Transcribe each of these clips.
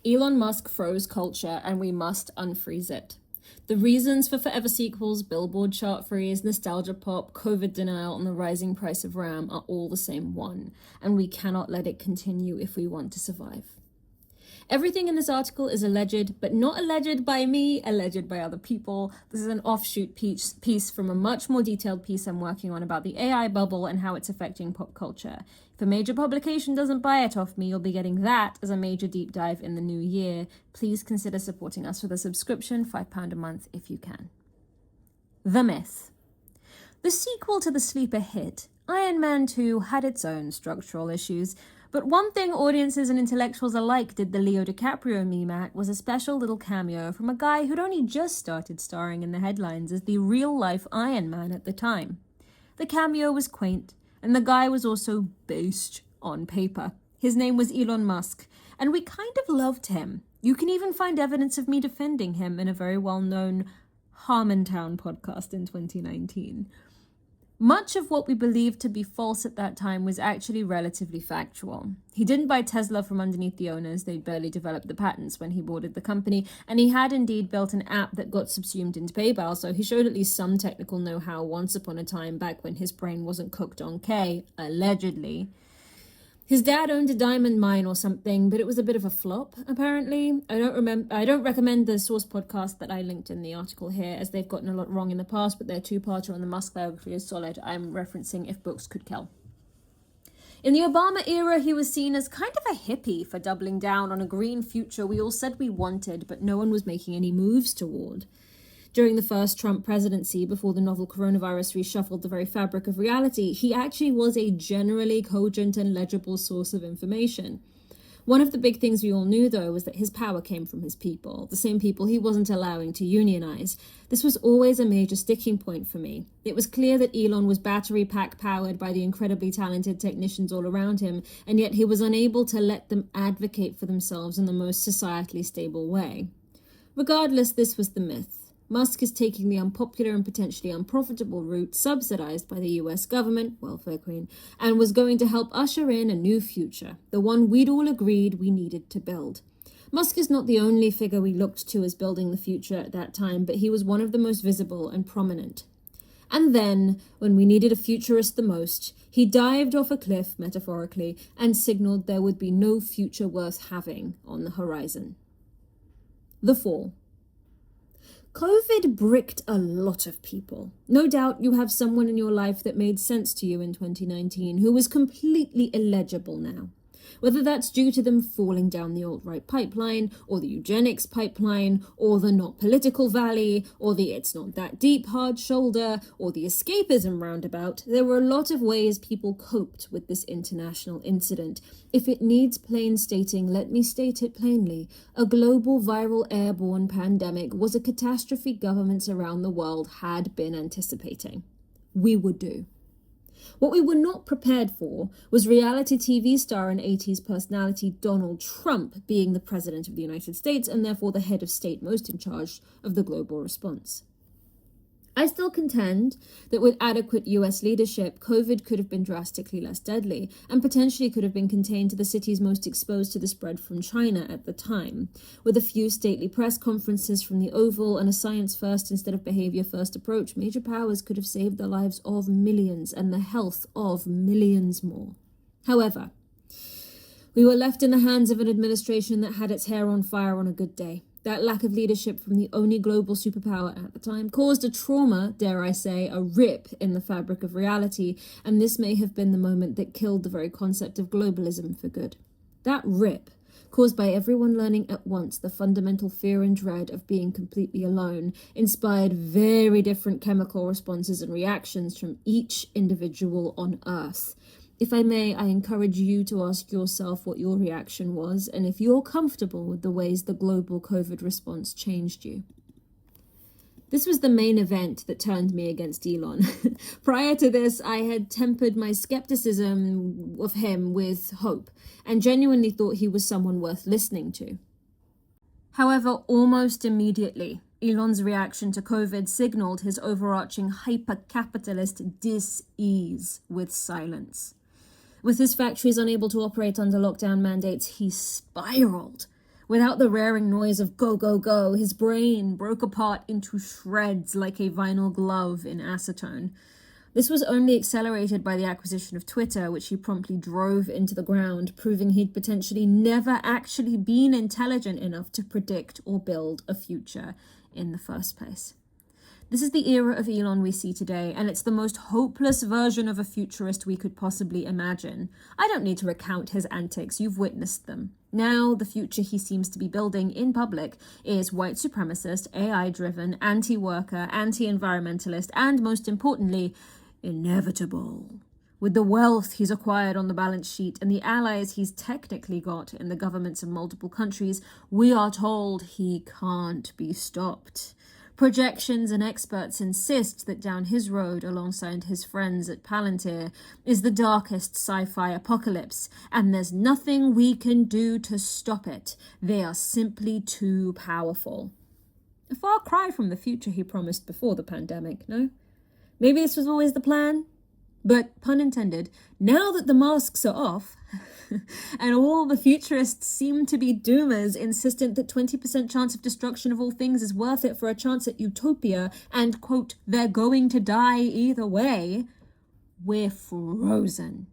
Elon Musk froze culture and we must unfreeze it. The reasons for forever sequels, Billboard Chart freeze, nostalgia pop, COVID denial, and the rising price of RAM are all the same one, and we cannot let it continue if we want to survive. Everything in this article is alleged, but not alleged by me, alleged by other people. This is an offshoot piece from a much more detailed piece I'm working on about the AI bubble and how it's affecting pop culture. If a major publication doesn't buy it off me, you'll be getting that as a major deep dive in the new year. Please consider supporting us with a subscription, £5 a month if you can. The myth. The sequel to the sleeper hit, Iron Man 2, had its own structural issues. But one thing audiences and intellectuals alike did the Leo DiCaprio meme at was a special little cameo from a guy who'd only just started starring in the headlines as the real-life Iron Man at the time. The cameo was quaint, and the guy was also based on paper. His name was Elon Musk, and we kind of loved him. You can even find evidence of me defending him in a very well-known Harmontown podcast in 2019. Much of what we believed to be false at that time was actually relatively factual. He didn't buy Tesla from underneath the owners, they'd barely developed the patents when he boarded the company, and he had indeed built an app that got subsumed into PayPal, so he showed at least some technical know-how once upon a time back when his brain wasn't cooked on K, allegedly. His dad owned a diamond mine or something, but it was a bit of a flop, apparently. I don't recommend the Source podcast that I linked in the article here, as they've gotten a lot wrong in the past, but their two-parter on the Musk biography is solid. I'm referencing If Books Could Kill. In the Obama era, he was seen as kind of a hippie for doubling down on a green future we all said we wanted, but no one was making any moves toward. During the first Trump presidency, before the novel coronavirus reshuffled the very fabric of reality, he actually was a generally cogent and legible source of information. One of the big things we all knew, though, was that his power came from his people, the same people he wasn't allowing to unionize. This was always a major sticking point for me. It was clear that Elon was battery pack powered by the incredibly talented technicians all around him, and yet he was unable to let them advocate for themselves in the most societally stable way. Regardless, this was the myth. Musk is taking the unpopular and potentially unprofitable route subsidized by the US government, welfare queen, and was going to help usher in a new future, the one we'd all agreed we needed to build. Musk is not the only figure we looked to as building the future at that time, but he was one of the most visible and prominent. And then, when we needed a futurist the most, he dived off a cliff, metaphorically, and signaled there would be no future worth having on the horizon. The fall. COVID bricked a lot of people. No doubt you have someone in your life that made sense to you in 2019 who is completely illegible now. Whether that's due to them falling down the alt-right pipeline, or the eugenics pipeline, or the not political valley, or the it's not that deep hard shoulder, or the escapism roundabout, there were a lot of ways people coped with this international incident. If it needs plain stating, let me state it plainly. A global viral airborne pandemic was a catastrophe governments around the world had been anticipating. We would do. What we were not prepared for was reality TV star and 80s personality Donald Trump being the president of the United States and therefore the head of state most in charge of the global response. I still contend that with adequate US leadership, COVID could have been drastically less deadly and potentially could have been contained to the cities most exposed to the spread from China at the time. With a few stately press conferences from the Oval and a science-first instead of behavior-first approach, major powers could have saved the lives of millions and the health of millions more. However, we were left in the hands of an administration that had its hair on fire on a good day. That lack of leadership from the only global superpower at the time caused a trauma, dare I say, a rip in the fabric of reality, and this may have been the moment that killed the very concept of globalism for good. That rip, caused by everyone learning at once the fundamental fear and dread of being completely alone, inspired very different chemical responses and reactions from each individual on Earth. If I may, I encourage you to ask yourself what your reaction was, and if you're comfortable with the ways the global COVID response changed you. This was the main event that turned me against Elon. Prior to this, I had tempered my skepticism of him with hope, and genuinely thought he was someone worth listening to. However, almost immediately, Elon's reaction to COVID signaled his overarching hyper-capitalist dis-ease with silence. With his factories unable to operate under lockdown mandates, he spiraled. Without the raring noise of go, go, go, his brain broke apart into shreds like a vinyl glove in acetone. This was only accelerated by the acquisition of Twitter, which he promptly drove into the ground, proving he'd potentially never actually been intelligent enough to predict or build a future in the first place. This is the era of Elon we see today, and it's the most hopeless version of a futurist we could possibly imagine. I don't need to recount his antics, you've witnessed them. Now, the future he seems to be building in public is white supremacist, AI-driven, anti-worker, anti-environmentalist, and most importantly, inevitable. With the wealth he's acquired on the balance sheet and the allies he's technically got in the governments of multiple countries, we are told he can't be stopped. Projections and experts insist that down his road, alongside his friends at Palantir, is the darkest sci-fi apocalypse, and there's nothing we can do to stop it. They are simply too powerful. A far cry from the future he promised before the pandemic, no? Maybe this was always the plan? But, pun intended, now that the masks are off, and all the futurists seem to be doomers insistent that 20% chance of destruction of all things is worth it for a chance at utopia, and, quote, they're going to die either way, we're frozen.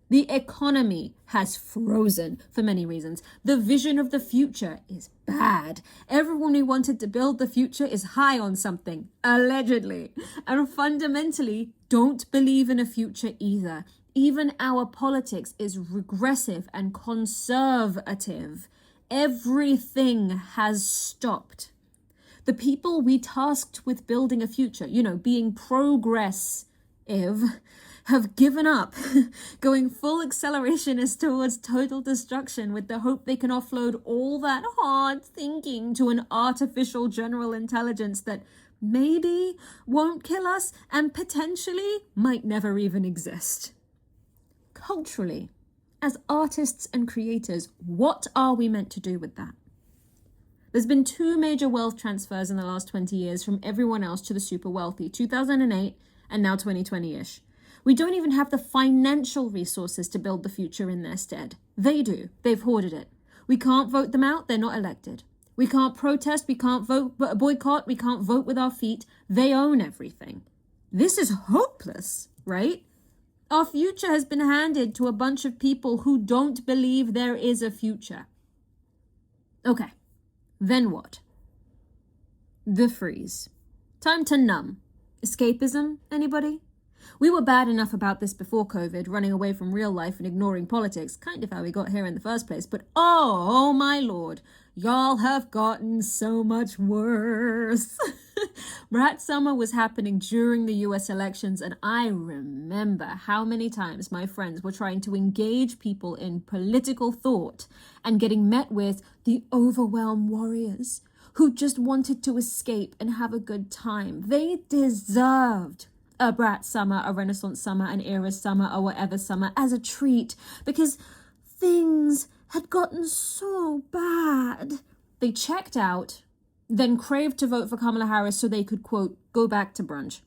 The economy has frozen for many reasons. The vision of the future is bad. Everyone who wanted to build the future is high on something, allegedly, and fundamentally don't believe in a future either. Even our politics is regressive and conservative. Everything has stopped. The people we tasked with building a future, being progressive, have given up, going full accelerationist towards total destruction with the hope they can offload all that hard thinking to an artificial general intelligence that maybe won't kill us and potentially might never even exist. Culturally, as artists and creators, what are we meant to do with that? There's been 2 major wealth transfers in the last 20 years from everyone else to the super wealthy, 2008 and now 2020-ish. We don't even have the financial resources to build the future in their stead. They do. They've hoarded it. We can't vote them out. They're not elected. We can't protest. We can't boycott. We can't vote with our feet. They own everything. This is hopeless, right? Our future has been handed to a bunch of people who don't believe there is a future. Okay, then what? The freeze. Time to numb. Escapism, anybody? We were bad enough about this before COVID, running away from real life and ignoring politics, kind of how we got here in the first place. But oh my lord, y'all have gotten so much worse. Rat Summer was happening during the US elections, and I remember how many times my friends were trying to engage people in political thought and getting met with the overwhelmed warriors who just wanted to escape and have a good time. They deserved a Brat Summer, a Renaissance Summer, an Eras Summer, or whatever summer as a treat, because things had gotten so bad. They checked out, then craved to vote for Kamala Harris so they could, quote, go back to brunch.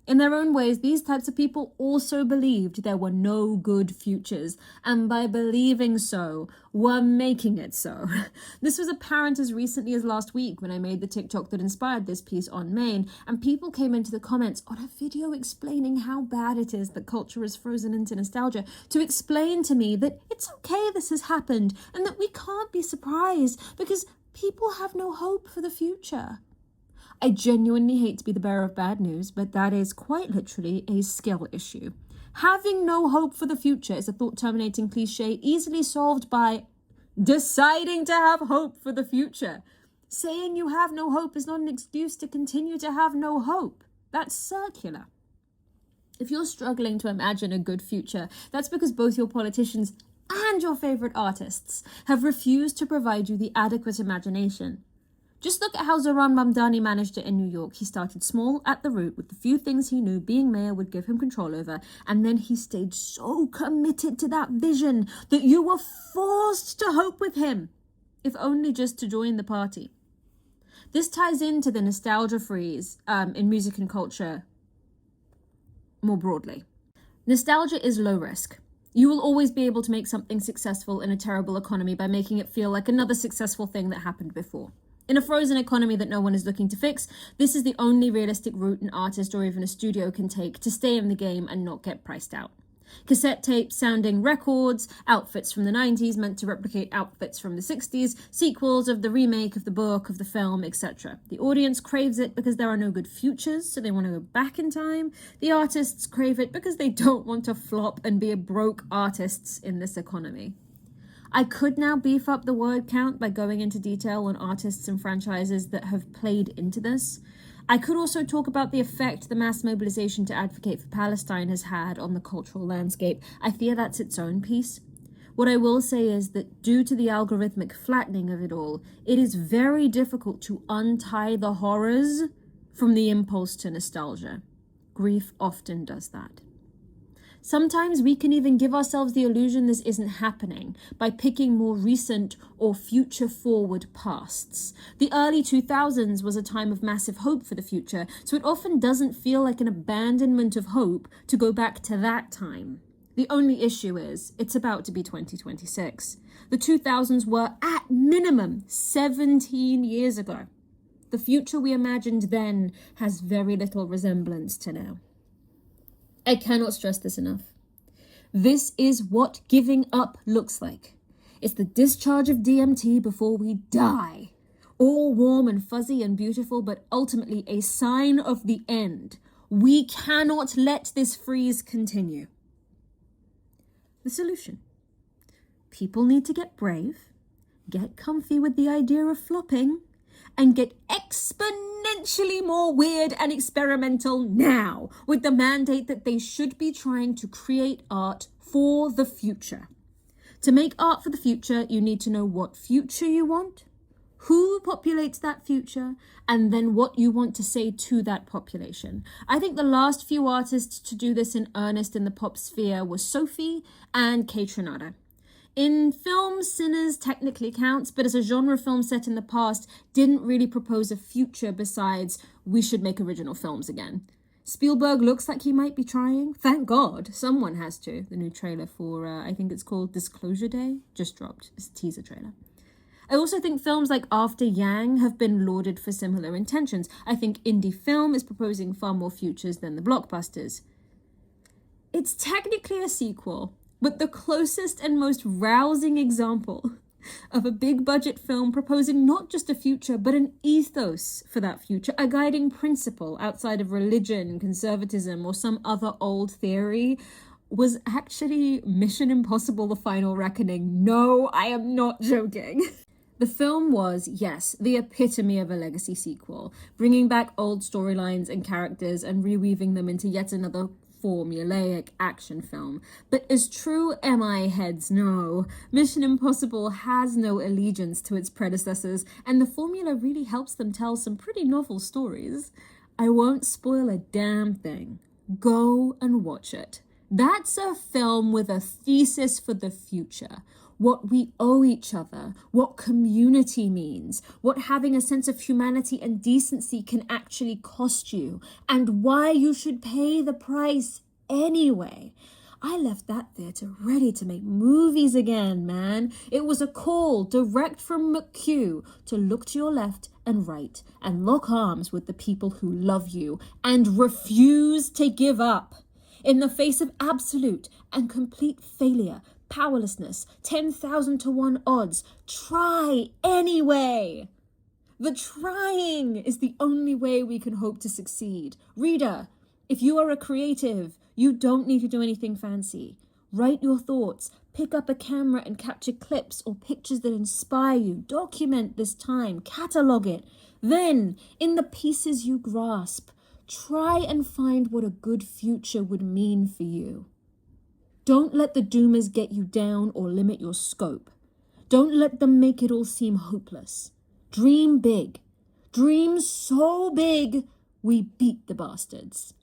In their own ways, these types of people also believed there were no good futures, and by believing so, were making it so. This was apparent as recently as last week when I made the TikTok that inspired this piece on Maine, and people came into the comments on a video explaining how bad it is that culture is frozen into nostalgia, to explain to me that it's okay this has happened, and that we can't be surprised, because people have no hope for the future. I genuinely hate to be the bearer of bad news, but that is quite literally a skill issue. Having no hope for the future is a thought-terminating cliche easily solved by deciding to have hope for the future. Saying you have no hope is not an excuse to continue to have no hope. That's circular. If you're struggling to imagine a good future, that's because both your politicians and your favorite artists have refused to provide you the adequate imagination. Just look at how Zohran Mamdani managed it in New York. He started small at the root with the few things he knew being mayor would give him control over, and then he stayed so committed to that vision that you were forced to hope with him, if only just to join the party. This ties into the nostalgia freeze in music and culture more broadly. Nostalgia is low risk. You will always be able to make something successful in a terrible economy by making it feel like another successful thing that happened before. In a frozen economy that no one is looking to fix, this is the only realistic route an artist or even a studio can take to stay in the game and not get priced out. Cassette tapes sounding records, outfits from the 90s meant to replicate outfits from the 60s, sequels of the remake of the book, of the film, etc. The audience craves it because there are no good futures, so they want to go back in time. The artists crave it because they don't want to flop and be broke artists in this economy. I could now beef up the word count by going into detail on artists and franchises that have played into this. I could also talk about the effect the mass mobilization to advocate for Palestine has had on the cultural landscape. I fear that's its own piece. What I will say is that due to the algorithmic flattening of it all, it is very difficult to untie the horrors from the impulse to nostalgia. Grief often does that. Sometimes we can even give ourselves the illusion this isn't happening by picking more recent or future-forward pasts. The early 2000s was a time of massive hope for the future, so it often doesn't feel like an abandonment of hope to go back to that time. The only issue is, it's about to be 2026. The 2000s were, at minimum, 17 years ago. The future we imagined then has very little resemblance to now. I cannot stress this enough. This is what giving up looks like. It's the discharge of DMT before we die. All warm and fuzzy and beautiful, but ultimately a sign of the end. We cannot let this freeze continue. The solution. People need to get brave, get comfy with the idea of flopping, and get exponentially more weird and experimental now, with the mandate that they should be trying to create art for the future. To make art for the future, you need to know what future you want, who populates that future, and then what you want to say to that population. I think the last few artists to do this in earnest in the pop sphere were Sophie and Kay Trinata. In film, Sinners technically counts, but as a genre film set in the past, didn't really propose a future besides, we should make original films again. Spielberg looks like he might be trying. Thank God, someone has to. The new trailer for, I think it's called Disclosure Day, just dropped. It's a teaser trailer. I also think films like After Yang have been lauded for similar intentions. I think indie film is proposing far more futures than the blockbusters. It's technically a sequel, but the closest and most rousing example of a big budget film proposing not just a future, but an ethos for that future, a guiding principle outside of religion, conservatism, or some other old theory, was actually Mission Impossible: The Final Reckoning. No, I am not joking. The film was, yes, the epitome of a legacy sequel, bringing back old storylines and characters and reweaving them into yet another formulaic action film. But as true MI heads know, Mission Impossible has no allegiance to its predecessors, and the formula really helps them tell some pretty novel stories. I won't spoil a damn thing. Go and watch it. That's a film with a thesis for the future. What we owe each other, what community means, what having a sense of humanity and decency can actually cost you, and why you should pay the price anyway. I left that theater ready to make movies again, man. It was a call direct from McHugh to look to your left and right and lock arms with the people who love you and refuse to give up. In the face of absolute and complete failure, powerlessness, 10,000 to 1 odds, try anyway. The trying is the only way we can hope to succeed. Reader, if you are a creative, you don't need to do anything fancy. Write your thoughts, pick up a camera and capture clips or pictures that inspire you. Document this time, catalog it. Then, in the pieces you grasp, try and find what a good future would mean for you. Don't let the doomers get you down or limit your scope. Don't let them make it all seem hopeless. Dream big. Dream so big, we beat the bastards.